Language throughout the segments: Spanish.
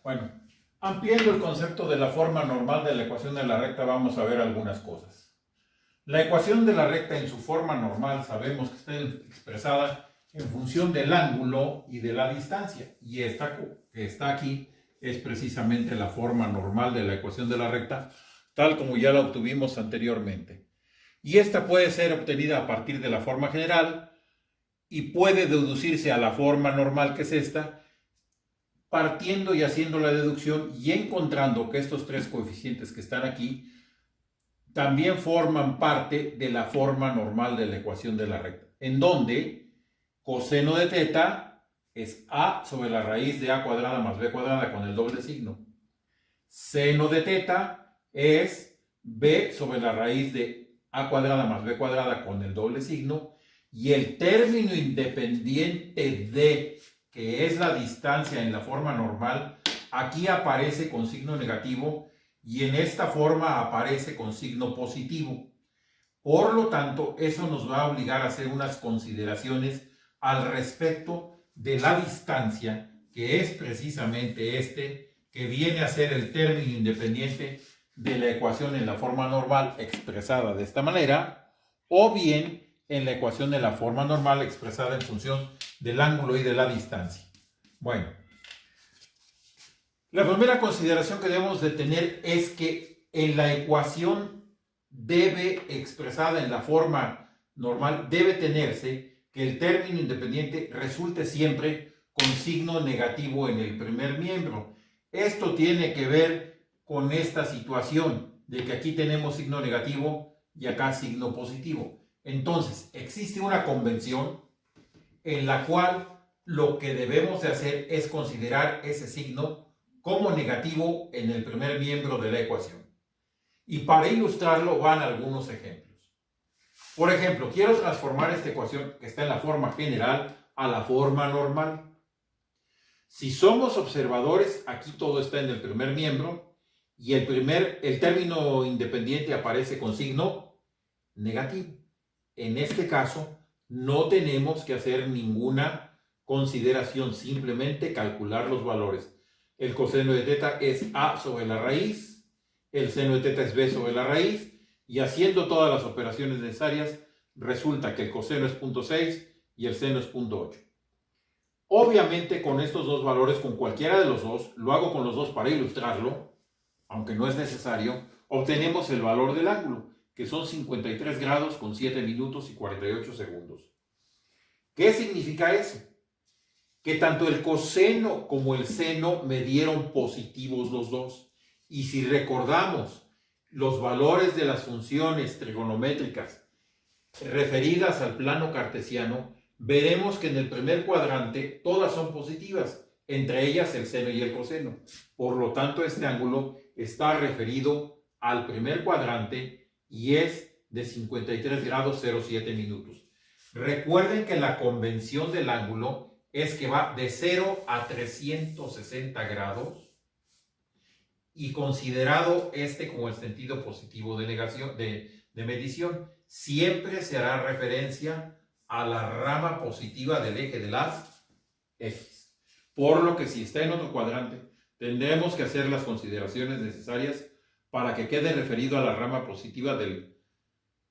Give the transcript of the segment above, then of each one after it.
Bueno, ampliando el concepto de la forma normal de la ecuación de la recta, vamos a ver algunas cosas. La ecuación de la recta en su forma normal sabemos que está expresada en función del ángulo y de la distancia. Y esta que está aquí es precisamente la forma normal de la ecuación de la recta, tal como ya la obtuvimos anteriormente. Y esta puede ser obtenida a partir de la forma general y puede deducirse a la forma normal, que es esta, partiendo y haciendo la deducción y encontrando que estos tres coeficientes que están aquí también forman parte de la forma normal de la ecuación de la recta, en donde coseno de teta es a sobre la raíz de a cuadrada más b cuadrada con el doble signo. Seno de teta es b sobre la raíz de a cuadrada más b cuadrada con el doble signo. Y el término independiente de, que es la distancia en la forma normal, aquí aparece con signo negativo y en esta forma aparece con signo positivo. Por lo tanto, eso nos va a obligar a hacer unas consideraciones al respecto de la distancia, que es precisamente este, que viene a ser el término independiente de la ecuación en la forma normal expresada de esta manera, o bien en la ecuación de la forma normal expresada en función del ángulo y de la distancia. Bueno, la primera consideración que debemos de tener es que en la ecuación expresada en la forma normal, debe tenerse que el término independiente resulte siempre con signo negativo en el primer miembro. Esto tiene que ver con esta situación de que aquí tenemos signo negativo y acá signo positivo. Entonces, existe una convención en la cual lo que debemos de hacer es considerar ese signo como negativo en el primer miembro de la ecuación. Y para ilustrarlo van algunos ejemplos. Por ejemplo, quiero transformar esta ecuación que está en la forma general a la forma normal. Si somos observadores, aquí todo está en el primer miembro y el término independiente aparece con signo negativo. En este caso, no tenemos que hacer ninguna consideración, simplemente calcular los valores. El coseno de teta es a sobre la raíz, el seno de teta es b sobre la raíz, y haciendo todas las operaciones necesarias, resulta que el coseno es 0.6 y el seno es 0.8. Obviamente con estos dos valores, con cualquiera de los dos, lo hago con los dos para ilustrarlo, aunque no es necesario, obtenemos el valor del ángulo, que son 53 grados con 7 minutos y 48 segundos. ¿Qué significa eso? Que tanto el coseno como el seno me dieron positivos los dos. Y si recordamos los valores de las funciones trigonométricas referidas al plano cartesiano, veremos que en el primer cuadrante todas son positivas, entre ellas el seno y el coseno. Por lo tanto, este ángulo está referido al primer cuadrante y es de 53 grados 07 minutos. Recuerden que la convención del ángulo es que va de 0 a 360 grados y considerado este como el sentido positivo de medición, siempre se hará referencia a la rama positiva del eje de las X. Por lo que si está en otro cuadrante, tendremos que hacer las consideraciones necesarias para que quede referido a la rama positiva del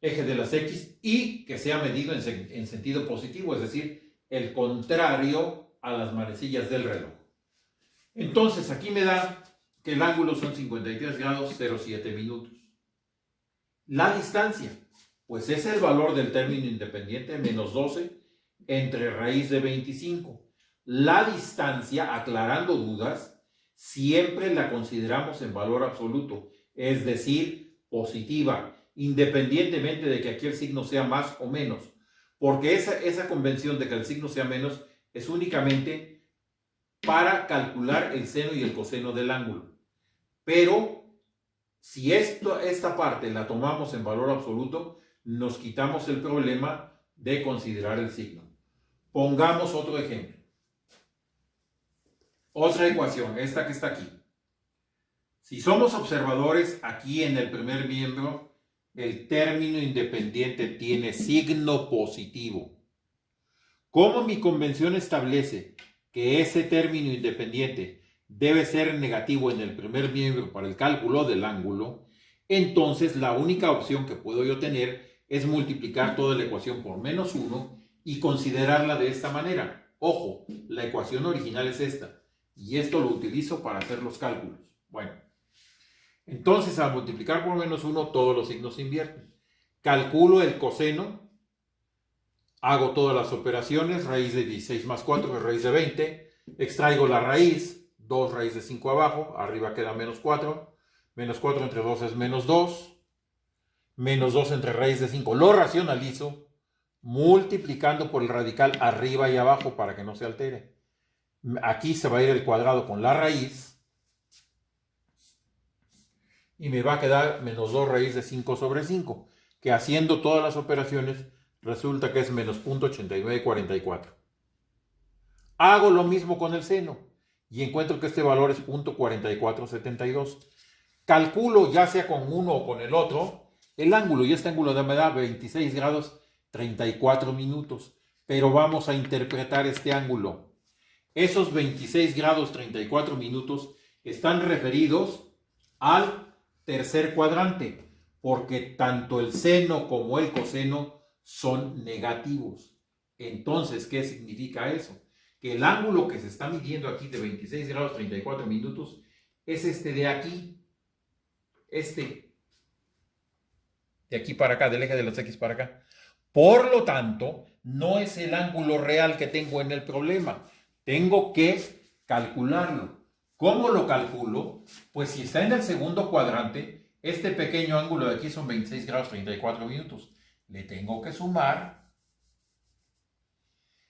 eje de las X y que sea medido en sentido positivo, es decir, el contrario a las manecillas del reloj. Entonces, aquí me da que el ángulo son 53 grados 07 minutos. La distancia, pues es el valor del término independiente menos 12 entre raíz de 25. La distancia, aclarando dudas, siempre la consideramos en valor absoluto, es decir, positiva, independientemente de que aquí el signo sea más o menos, porque esa convención de que el signo sea menos es únicamente para calcular el seno y el coseno del ángulo. Pero si esta parte la tomamos en valor absoluto, nos quitamos el problema de considerar el signo. Pongamos otro ejemplo. Otra ecuación, esta que está aquí. Si somos observadores, aquí en el primer miembro, el término independiente tiene signo positivo. Como mi convención establece que ese término independiente debe ser negativo en el primer miembro para el cálculo del ángulo, entonces la única opción que puedo yo tener es multiplicar toda la ecuación por -1 y considerarla de esta manera. Ojo, la ecuación original es esta, y esto lo utilizo para hacer los cálculos. Bueno, entonces al multiplicar por -1 todos los signos se invierten. Calculo el coseno, hago todas las operaciones, raíz de 16 más 4 es raíz de 20, extraigo la raíz, 2 raíz de 5 abajo, arriba queda -4, -4 entre 2 es -2, -2 entre raíz de 5, lo racionalizo, multiplicando por el radical arriba y abajo para que no se altere. Aquí se va a ir el cuadrado con la raíz, y me va a quedar -2 raíz de 5 sobre 5, que haciendo todas las operaciones resulta que es menos 0.8944. Hago lo mismo con el seno y encuentro que este valor es 0.4472. Calculo ya sea con uno o con el otro el ángulo, y este ángulo me da 26 grados 34 minutos, pero vamos a interpretar este ángulo. Esos 26 grados 34 minutos están referidos al tercer cuadrante, porque tanto el seno como el coseno son negativos. Entonces, ¿qué significa eso? Que el ángulo que se está midiendo aquí de 26 grados 34 minutos es este de aquí, este de aquí para acá, del eje de las X para acá. Por lo tanto, no es el ángulo real que tengo en el problema. Tengo que calcularlo. ¿Cómo lo calculo? Pues si está en el segundo cuadrante, este pequeño ángulo de aquí son 26 grados 34 minutos. Le tengo que sumar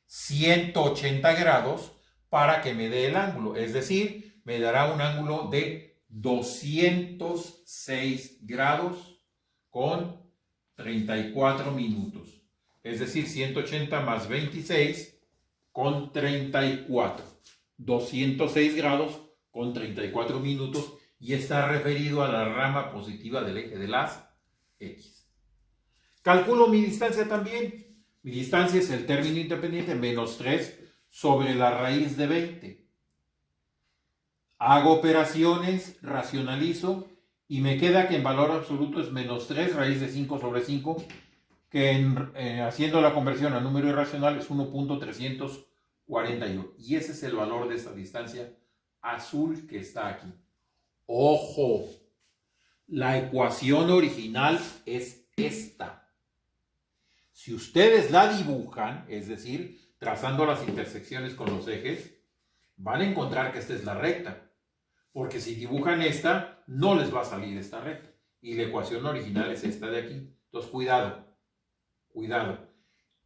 180 grados para que me dé el ángulo. Es decir, me dará un ángulo de 206 grados con 34 minutos. Es decir, 180 más 26 con 34. 206 grados con 34 minutos, y está referido a la rama positiva del eje de las X. Calculo mi distancia también. Mi distancia es el término independiente -3 sobre la raíz de 20. Hago operaciones, racionalizo y me queda que en valor absoluto es -3 raíz de 5 sobre 5, que haciendo la conversión a número irracional es 1.341. Y ese es el valor de esta distancia azul que está aquí. Ojo, la ecuación original es esta. Si ustedes la dibujan, es decir, trazando las intersecciones con los ejes, van a encontrar que esta es la recta. Porque si dibujan esta, no les va a salir esta recta. Y la ecuación original es esta de aquí. Entonces, cuidado, cuidado.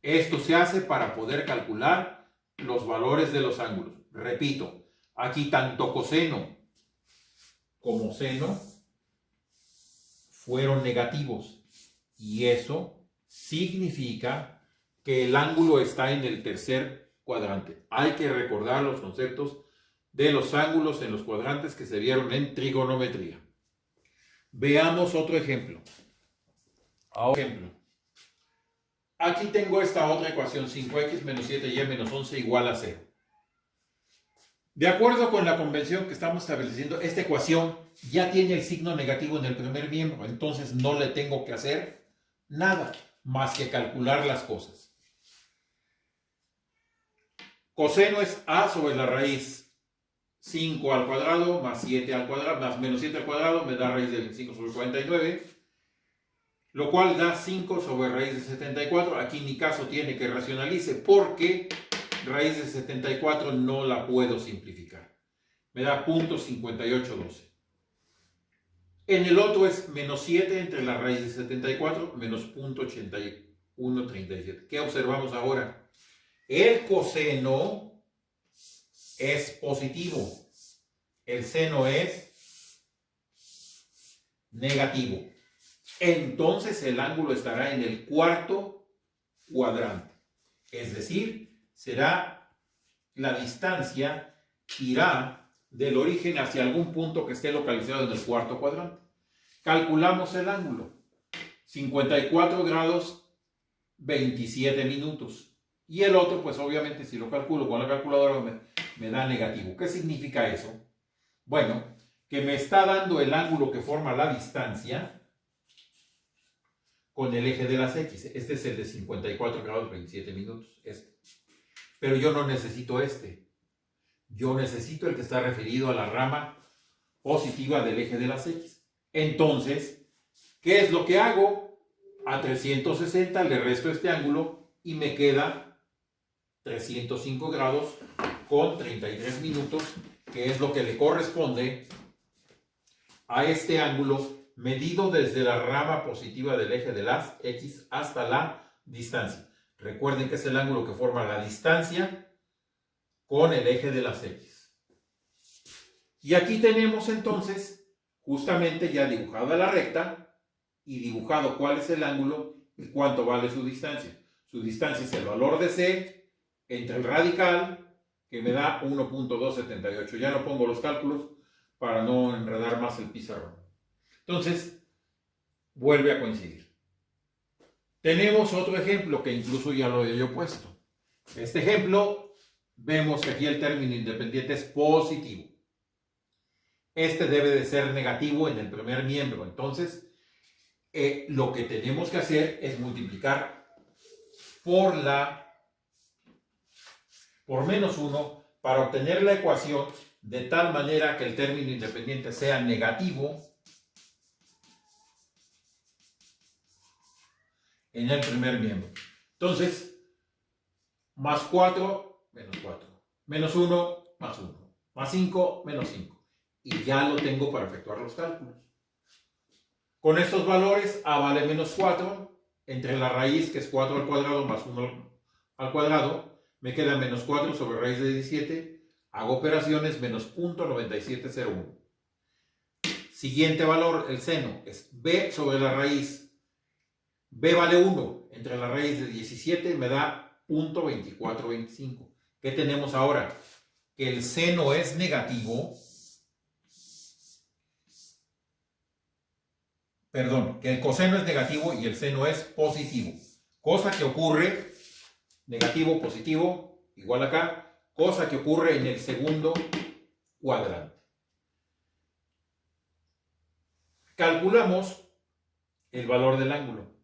Esto se hace para poder calcular los valores de los ángulos. Repito, aquí tanto coseno como seno fueron negativos, y eso significa que el ángulo está en el tercer cuadrante. Hay que recordar los conceptos de los ángulos en los cuadrantes que se vieron en trigonometría. Veamos otro ejemplo. Aquí tengo esta otra ecuación: 5x menos 7y menos 11 igual a 0. De acuerdo con la convención que estamos estableciendo, esta ecuación ya tiene el signo negativo en el primer miembro, entonces no le tengo que hacer nada más que calcular las cosas. Coseno es a sobre la raíz 5 al cuadrado más 7 al cuadrado más menos 7 al cuadrado, me da raíz de 5 sobre 49, lo cual da 5 sobre raíz de 74. Aquí en mi caso tiene que racionalice porque raíz de 74 no la puedo simplificar. Me da 0.5812. En el otro es menos 7 entre la raíz de 74 menos 0.8137. ¿Qué observamos ahora? El coseno es positivo. El seno es negativo. Entonces el ángulo estará en el cuarto cuadrante. Es decir, será la distancia que irá del origen hacia algún punto que esté localizado en el cuarto cuadrante. Calculamos el ángulo. 54 grados 27 minutos. Y el otro, pues obviamente si lo calculo con la calculadora me da negativo. ¿Qué significa eso? Bueno, que me está dando el ángulo que forma la distancia con el eje de las X. Este es el de 54 grados 27 minutos. Pero yo no necesito este. Yo necesito el que está referido a la rama positiva del eje de las X. Entonces, ¿qué es lo que hago? A 360 le resto este ángulo y me queda 305 grados con 33 minutos, que es lo que le corresponde a este ángulo medido desde la rama positiva del eje de las X hasta la distancia. Recuerden que es el ángulo que forma la distancia con el eje de las X. Y aquí tenemos entonces justamente ya dibujada la recta y dibujado cuál es el ángulo y cuánto vale su distancia. Su distancia es el valor de C entre el radical, que me da 1.278. Ya no pongo los cálculos para no enredar más el pizarrón. Entonces, vuelve a coincidir. Tenemos otro ejemplo que incluso ya lo he yo puesto. Este ejemplo, vemos que aquí el término independiente es positivo. Este debe de ser negativo en el primer miembro. Entonces, lo que tenemos que hacer es multiplicar por menos 1 para obtener la ecuación de tal manera que el término independiente sea negativo en el primer miembro. Entonces, más 4, menos 4. Menos 1, más 1. Más 5, menos 5. Y ya lo tengo para efectuar los cálculos. Con estos valores, A vale menos 4, entre la raíz, que es 4 al cuadrado, más 1 al cuadrado, me queda menos 4 sobre raíz de 17, hago operaciones, menos 0.9701. Siguiente valor, el seno, es B sobre la raíz. B vale 1, entre la raíz de 17 me da 0.2425. ¿Qué tenemos ahora? Que el seno es negativo. Perdón, que el coseno es negativo y el seno es positivo. Cosa que ocurre, negativo, positivo, igual acá, cosa que ocurre en el segundo cuadrante. Calculamos el valor del ángulo.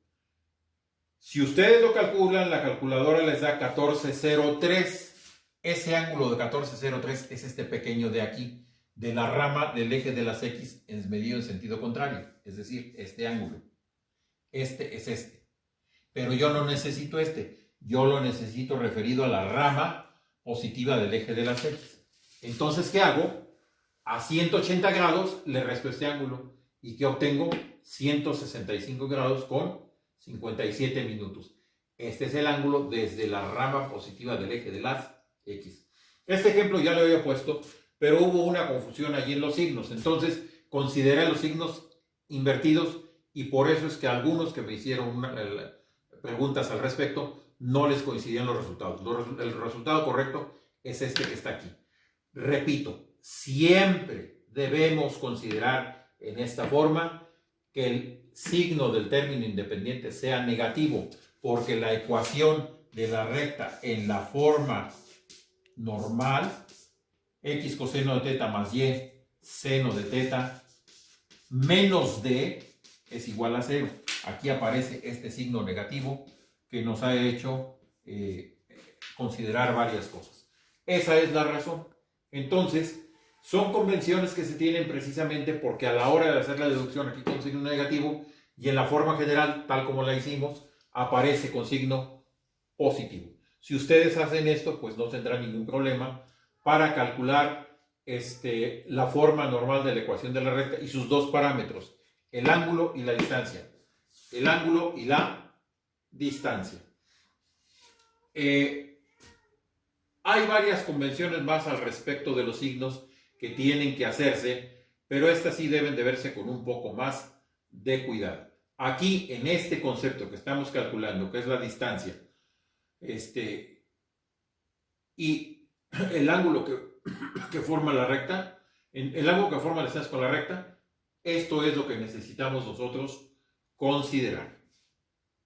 Si ustedes lo calculan, la calculadora les da 1403. Ese ángulo de 1403 es este pequeño de aquí, de la rama del eje de las X es medido en sentido contrario, es decir, este ángulo. Este es este. Pero yo no necesito este, yo lo necesito referido a la rama positiva del eje de las X. Entonces, ¿qué hago? A 180 grados le resto este ángulo. ¿Y qué obtengo? 165 grados con 57 minutos. Este es el ángulo desde la rama positiva del eje de las X. Este ejemplo ya lo había puesto, pero hubo una confusión allí en los signos. Entonces, consideré los signos invertidos y por eso es que algunos que me hicieron preguntas al respecto no les coincidían los resultados. El resultado correcto es este que está aquí. Repito, siempre debemos considerar en esta forma que el signo del término independiente sea negativo, porque la ecuación de la recta en la forma normal, x coseno de teta más y seno de teta menos d es igual a 0. Aquí aparece este signo negativo que nos ha hecho considerar varias cosas. Esa es la razón. Entonces, son convenciones que se tienen precisamente porque a la hora de hacer la deducción aquí con signo negativo y en la forma general, tal como la hicimos, aparece con signo positivo. Si ustedes hacen esto, pues no tendrán ningún problema para calcular la forma normal de la ecuación de la recta y sus dos parámetros, el ángulo y la distancia. El ángulo y la distancia. Hay varias convenciones más al respecto de los signos que tienen que hacerse, pero estas sí deben de verse con un poco más de cuidado. Aquí, en este concepto que estamos calculando, que es la distancia, y el ángulo que forma la recta, el ángulo que forma la distancia con la recta, esto es lo que necesitamos nosotros considerar.